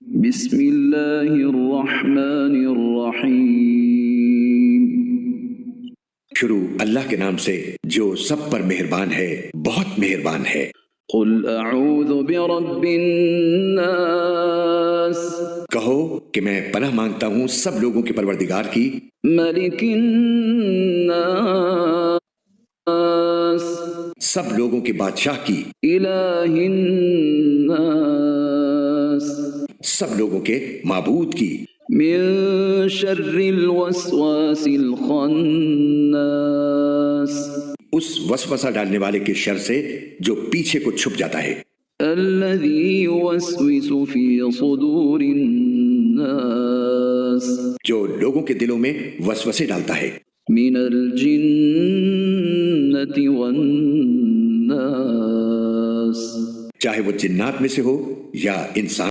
بسم اللہ الرحمن الرحیم۔ شروع اللہ کے نام سے جو سب پر مہربان ہے، بہت مہربان ہے۔ قل اعوذ برب الناس، کہو کہ میں پناہ مانگتا ہوں سب لوگوں کے پروردگار کی، ملک الناس، سب لوگوں کے بادشاہ کی، الہ الناس، سب لوگوں کے معبود کی، من شر الوسواس الخناس، اس وسوسہ ڈالنے والے کے شر سے جو پیچھے کو چھپ جاتا ہے، الذي يوسوس في صدور الناس، جو لوگوں کے دلوں میں وسوسے ڈالتا ہے، من الجنة والناس۔ چاہے وہ جنات میں سے ہو یا انسان۔